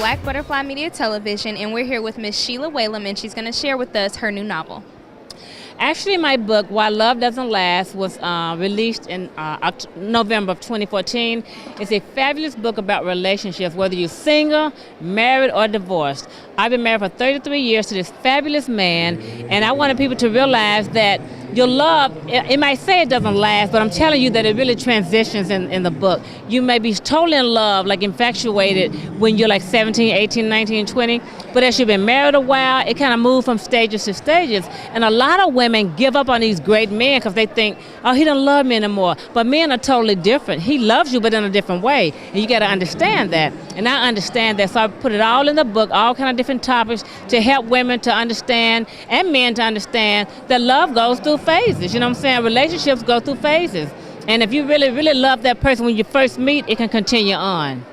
Black Butterfly Media Television, and we're here with Miss Sheila Whalum, and she's going to share with us her new novel. Actually, my book, Why Love Doesn't Last, was released in November of 2014. It's a fabulous book about relationships, whether you're single, married, or divorced. I've been married for 33 years to this fabulous man, and I wanted people to realize that your love, it might say it doesn't last, but I'm telling you that it really transitions in the book. You may be totally in love, like infatuated, when you're like 17, 18, 19, 20, but as you've been married a while, it kind of moves from stages to stages. And a lot of women give up on these great men because they think, oh, he doesn't love me anymore. But men are totally different. He loves you, but in a different way. And you got to understand that. And I understand that, so I put it all in the book, all kind of different topics to help women to understand and men to understand that love goes through phases. You know what I'm saying? Relationships go through phases. And if you really, really love that person when you first meet, it can continue on.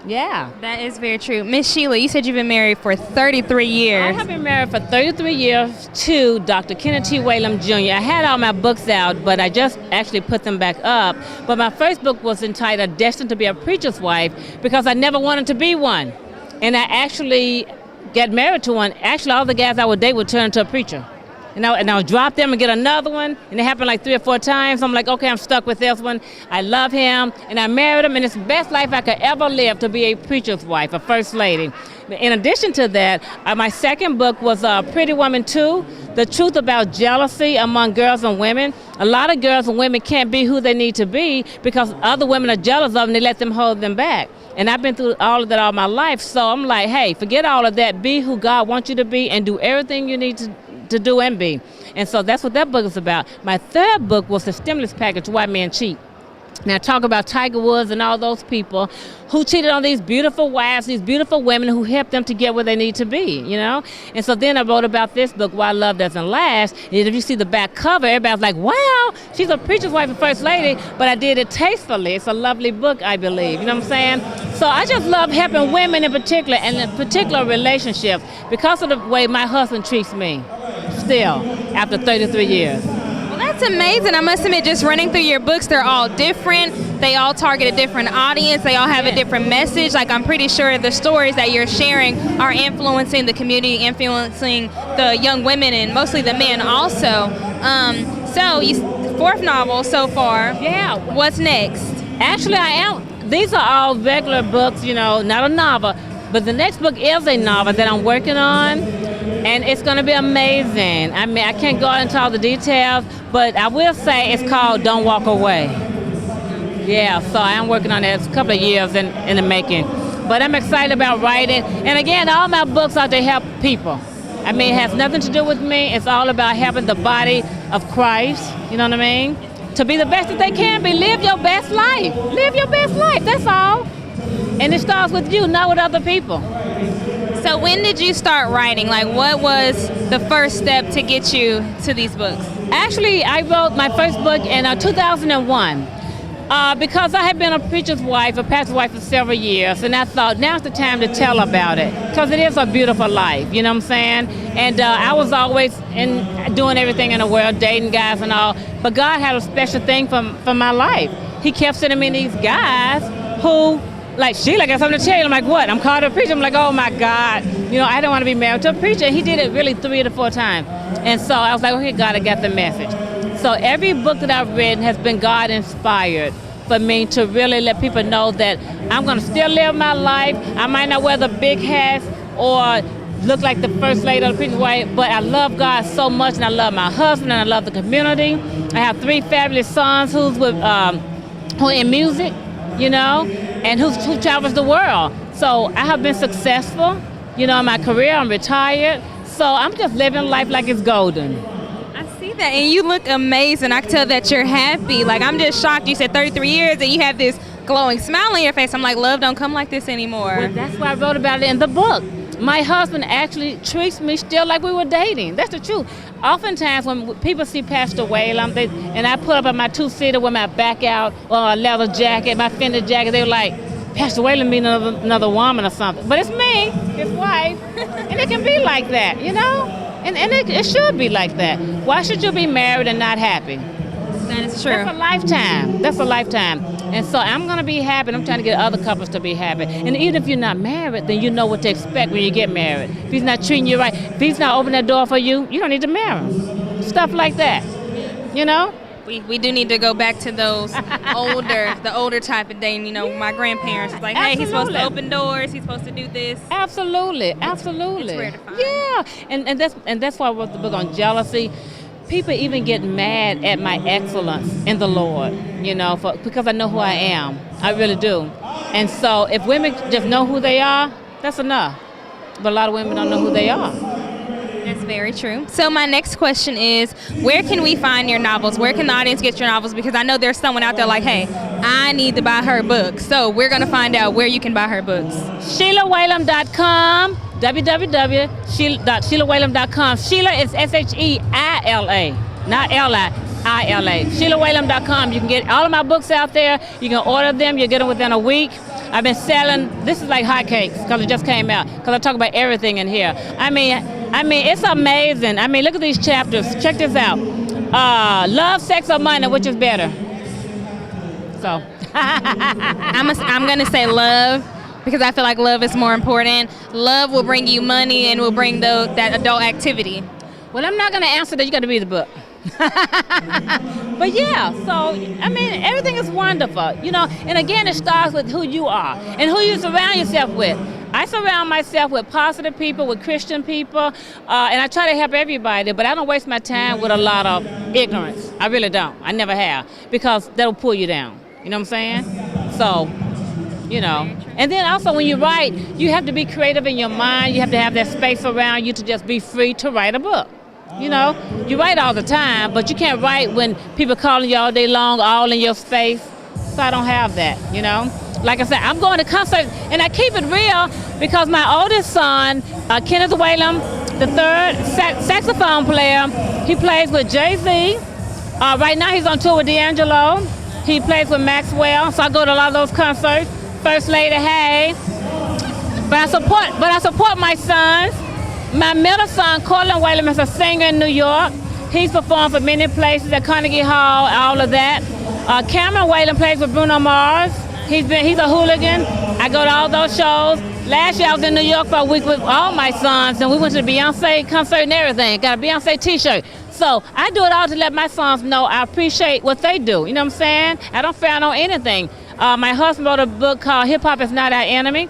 Yeah. That is very true. Miss Sheila, you said you've been married for 33 years. I have been married for 33 years to Dr. Kenneth T. Whalum Jr. I had all my books out, but I just actually put them back up. But my first book was entitled Destined to be a Preacher's Wife because I never wanted to be one. And I actually got married to one. Actually, all the guys I would date would turn into a preacher. And I would drop them and get another one, and it happened like 3 or 4 times. I'm like, okay, I'm stuck with this one. I love him, and I married him, and it's the best life I could ever live, to be a preacher's wife, a first lady. In addition to that, my second book was Pretty Woman 2, The Truth About Jealousy Among Girls and Women. A lot of girls and women can't be who they need to be because other women are jealous of them, and they let them hold them back. And I've been through all of that all my life, so I'm like, hey, forget all of that. Be who God wants you to be and do everything you need to do and be. And so that's what that book is about. My third book was the stimulus package, Why Men Cheat. Now, talk about Tiger Woods and all those people who cheated on these beautiful wives, these beautiful women who helped them to get where they need to be, you know? And so then I wrote about this book, Why Love Doesn't Last. And if you see the back cover, everybody's like, wow, she's a preacher's wife and first lady, but I did it tastefully. It's a lovely book, I believe, you know what I'm saying? So I just love helping women in particular, and in particular relationships, because of the way my husband treats me, still, after 33 years. That's amazing. I must admit, just running through your books, they're all different. They all target a different audience. They all have a different message. Like, I'm pretty sure the stories that you're sharing are influencing the community, influencing the young women, and mostly the men also. So, fourth novel so far. Yeah. What's next? Actually, these are all regular books, you know, not a novel. But the next book is a novel that I'm working on, and it's going to be amazing. I mean, I can't go into all the details, but I will say it's called Don't Walk Away. Yeah, so I am working on it. It's a couple of years in the making. But I'm excited about writing. And again, all my books are to help people. I mean, it has nothing to do with me. It's all about helping the body of Christ, you know what I mean? To be the best that they can be. Live your best life. Live your best life, that's all. And it starts with you, not with other people. So when did you start writing? Like, what was the first step to get you to these books? Actually, I wrote my first book in 2001 because I had been a preacher's wife, a pastor's wife for several years, and I thought now's the time to tell about it because it is a beautiful life, you know what I'm saying? And I was always doing everything in the world, dating guys and all, but God had a special thing for my life. He kept sending me these guys who, like, Sheila, I got something to tell you. I'm like, what? I'm called a preacher. I'm like, oh my God. You know, I don't want to be married to a preacher. He did it really 3 to 4 times. And so I was like, okay, God, I got the message. So every book that I've written has been God inspired for me to really let people know that I'm going to still live my life. I might not wear the big hats or look like the first lady of the preacher's wife, but I love God so much, and I love my husband, and I love the community. I have 3 fabulous sons who are in music, you know, and who travels the world. So I have been successful, you know, in my career. I'm retired. So I'm just living life like it's golden. I see that, and you look amazing. I can tell that you're happy. Like, I'm just shocked. You said 33 years, and you have this glowing smile on your face. I'm like, love don't come like this anymore. Well, that's why I wrote about it in the book. My husband actually treats me still like we were dating. That's the truth. Oftentimes when people see Pastor Whalum, and I put up on my 2-seater with my back out, or a leather jacket, my Fender jacket, they were like, Pastor Whalum means another woman or something. But it's me, his wife, and it can be like that, you know? And it should be like that. Why should you be married and not happy? That is true. That's a lifetime. That's a lifetime. And so I'm going to be happy, and I'm trying to get other couples to be happy. And even if you're not married, then you know what to expect when you get married. If he's not treating you right, if he's not opening that door for you, you don't need to marry him. Stuff like that, you know? We do need to go back to those the older type of dating. You know, my grandparents was like, hey, he's supposed to open doors, he's supposed to do this. Absolutely. It's rare to find. Yeah, and that's why I wrote the book on jealousy. People even get mad at my excellence in the Lord, you know, because I know who I am. I really do. And so if women just know who they are, that's enough. But a lot of women don't know who they are. That's very true. So my next question is, where can we find your novels? Where can the audience get your novels? Because I know there's someone out there like, hey, I need to buy her books. So we're going to find out where you can buy her books. SheilaWhalum.com, www.SheilaWhalum.com. Sheila is SHEILA, not LIILA. SheilaWhalum.com. You can get all of my books out there. You can order them. You'll get them within a week. I've been selling, this is like hotcakes because it just came out, because I talk about everything in here. I mean, it's amazing. I mean, look at these chapters. Check this out. Love, sex, or money, which is better? So. I'm going to say love, because I feel like love is more important. Love will bring you money and will bring that adult activity. Well, I'm not going to answer that. You got to read the book. But yeah, so I mean, everything is wonderful, you know. And again, it starts with who you are and who you surround yourself with. I surround myself with positive people, with Christian people, and I try to help everybody. But I don't waste my time with a lot of ignorance. I really don't. I never have, because that'll pull you down. You know what I'm saying? So, you know. And then also, when you write, you have to be creative in your mind. You have to have that space around you to just be free to write a book. You know, you write all the time, but you can't write when people calling you all day long, all in your space. So I don't have that, you know. Like I said, I'm going to concerts, and I keep it real because my oldest son, Kenneth Whalum, the third saxophone player, he plays with Jay-Z. Right now he's on tour with D'Angelo. He plays with Maxwell, so I go to a lot of those concerts. First Lady, hey. But I support my sons. My middle son, Colin Whalum, is a singer in New York. He's performed for many places at Carnegie Hall, all of that. Cameron Whalum plays with Bruno Mars. He's a hooligan. I go to all those shows. Last year I was in New York for a week with all my sons, and we went to the Beyonce concert and everything. Got a Beyonce t-shirt. So I do it all to let my sons know I appreciate what they do. You know what I'm saying? I don't frown on anything. My husband wrote a book called Hip Hop Is Not Our Enemy.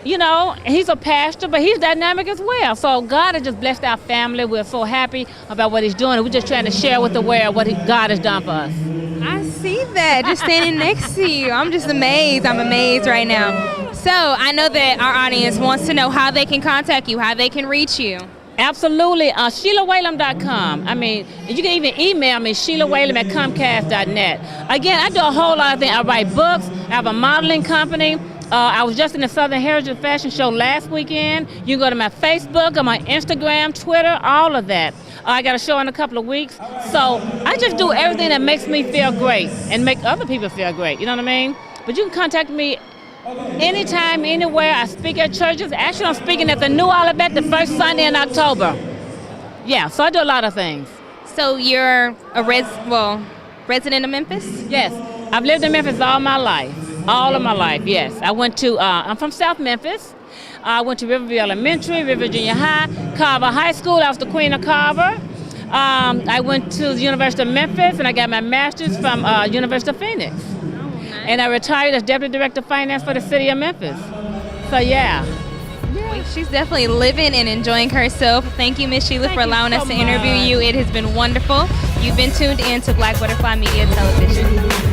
You know, he's a pastor, but he's dynamic as well. So God has just blessed our family. We're so happy about what he's doing. We're just trying to share with the world what God has done for us. I see that, just standing next to you. I'm just amazed. I'm amazed right now. So I know that our audience wants to know how they can contact you, how they can reach you. Absolutely. SheilaWhalum.com. I mean, you can even email me, SheilaWhalum@Comcast.net. Again, I do a whole lot of things. I write books. I have a modeling company. I was just in the Southern Heritage Fashion Show last weekend. You can go to my Facebook, or my Instagram, Twitter, all of that. I got a show in a couple of weeks. So I just do everything that makes me feel great and make other people feel great. You know what I mean? But you can contact me anytime, anywhere. I speak at churches. Actually, I'm speaking at the New Olivet the first Sunday in October. Yeah, so I do a lot of things. So you're a resident of Memphis? Yes. I've lived in Memphis all my life. All of my life, yes. I went to, I'm from South Memphis. I went to Riverview Elementary, River Junior High, Carver High School. I was the Queen of Carver. I went to the University of Memphis, and I got my master's from University of Phoenix. And I retired as Deputy Director of Finance for the city of Memphis. So, yeah. She's definitely living and enjoying herself. Thank you, Miss Sheila, for allowing us to interview you. It has been wonderful. You've been tuned in to Black Butterfly Media Television.